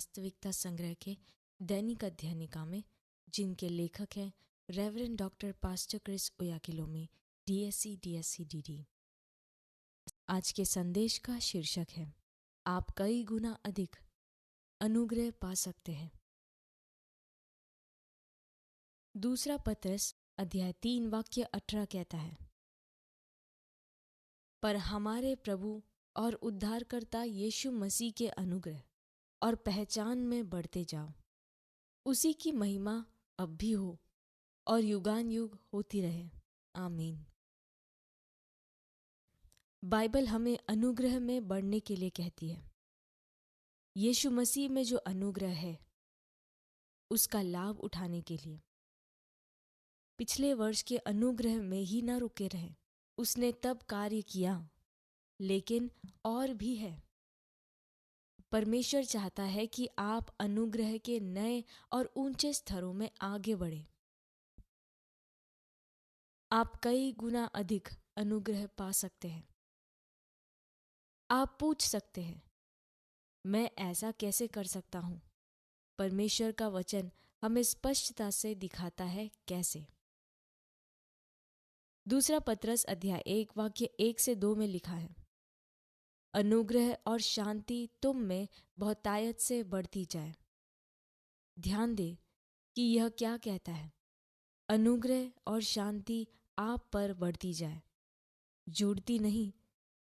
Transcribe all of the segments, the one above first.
वास्तविकता संग्रह के दैनिक अध्ययनिका में, जिनके लेखक हैं reverend doctor pastor Chris Oyakhilome, DSc DSc DD। आज के संदेश का शीर्षक है, आप कई गुना अधिक अनुग्रह पा सकते हैं। दूसरा पत्रस अध्याय 3 वाक्य 18 कहता है, पर हमारे प्रभु और उद्धारकर्ता यीशु मसीह के अनुग्रह और पहचान में बढ़ते जाओ। उसी की महिमा अब भी हो और युगान युग होती रहे। आमीन। बाइबल हमें अनुग्रह में बढ़ने के लिए कहती है। यीशु मसीह में जो अनुग्रह है, उसका लाभ उठाने के लिए पिछले वर्ष के अनुग्रह में ही न रुके रहे। उसने तब कार्य किया, लेकिन और भी है। परमेश्वर चाहता है कि आप अनुग्रह के नए और ऊंचे स्तरों में आगे बढ़े। आप कई गुना अधिक अनुग्रह पा सकते हैं। आप पूछ सकते हैं, मैं ऐसा कैसे कर सकता हूं? परमेश्वर का वचन हमें स्पष्टता से दिखाता है कैसे। दूसरा पत्रस अध्याय 1 वाक्य 1 से 2 में लिखा है, अनुग्रह और शांति तुम में बहुतायत से बढ़ती जाए। ध्यान दे कि यह क्या कहता है। अनुग्रह और शांति आप पर बढ़ती जाए, जुड़ती नहीं,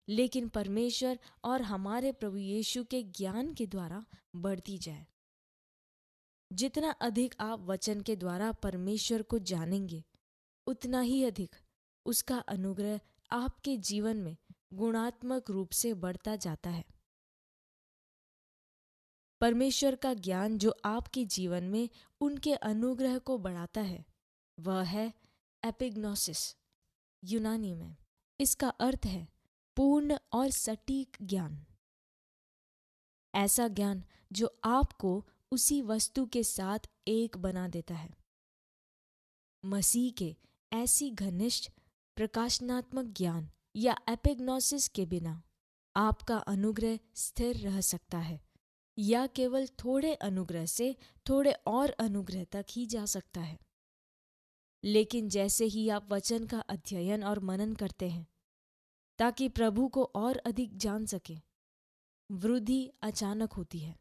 लेकिन परमेश्वर और हमारे प्रभु यीशु के ज्ञान के द्वारा बढ़ती जाए। जितना अधिक आप वचन के द्वारा परमेश्वर को जानेंगे, उतना ही अधिक उसका अनुग्रह आपके जीवन में गुणात्मक रूप से बढ़ता जाता है। परमेश्वर का ज्ञान जो आपके जीवन में उनके अनुग्रह को बढ़ाता है, वह है एपिग्नोसिस, यूनानी में। इसका अर्थ है पूर्ण और सटीक ज्ञान। ऐसा ज्ञान जो आपको उसी वस्तु के साथ एक बना देता है। मसीह के ऐसी घनिष्ठ प्रकाशनात्मक ज्ञान या एपिग्नोसिस के बिना आपका अनुग्रह स्थिर रह सकता है, या केवल थोड़े अनुग्रह से थोड़े और अनुग्रह तक ही जा सकता है। लेकिन जैसे ही आप वचन का अध्ययन और मनन करते हैं ताकि प्रभु को और अधिक जान सके, वृद्धि अचानक होती है।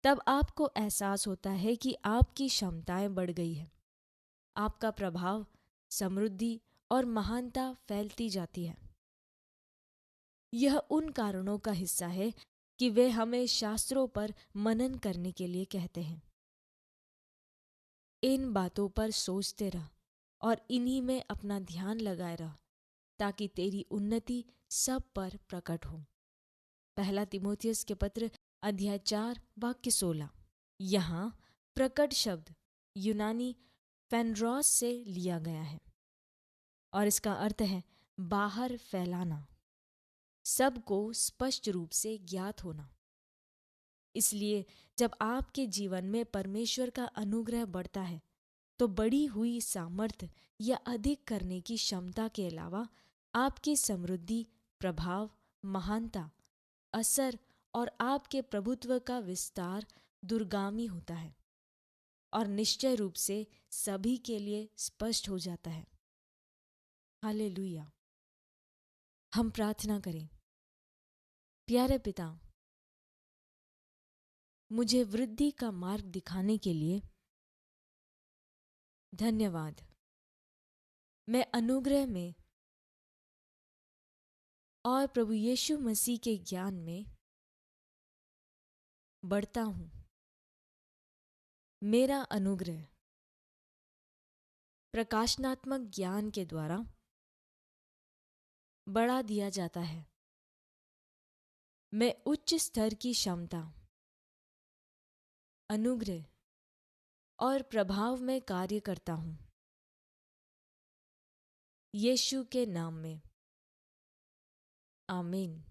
तब आपको एहसास होता है कि आपकी क्षमताएं बढ़ गई है। आपका प्रभाव, समृद्धि और महानता फैलती जाती है। यह उन कारणों का हिस्सा है कि वे हमें शास्त्रों पर मनन करने के लिए कहते हैं। इन बातों पर सोचते रह और इन्हीं में अपना ध्यान लगाए रह, ताकि तेरी उन्नति सब पर प्रकट हो। पहला तीमुथियुस के पत्र अध्याय 4 वाक्य 16। यहाँ प्रकट शब्द यूनानी फेनड्रोस से लिया गया है और इसका अर्थ है बाहर फैलाना, सबको स्पष्ट रूप से ज्ञात होना। इसलिए जब आपके जीवन में परमेश्वर का अनुग्रह बढ़ता है, तो बढ़ी हुई सामर्थ्य या अधिक करने की क्षमता के अलावा आपकी समृद्धि, प्रभाव, महानता, असर और आपके प्रभुत्व का विस्तार दूरगामी होता है और निश्चय रूप से सभी के लिए स्पष्ट हो जाता है। हालेलुया। हम प्रार्थना करें। प्यारे पिता, मुझे वृद्धि का मार्ग दिखाने के लिए धन्यवाद। मैं अनुग्रह में और प्रभु यीशु मसीह के ज्ञान में बढ़ता हूँ। मेरा अनुग्रह प्रकाशनात्मक ज्ञान के द्वारा बढ़ा दिया जाता है। मैं उच्च स्तर की क्षमता, अनुग्रह और प्रभाव में कार्य करता हूँ। यीशु के नाम में, आमीन।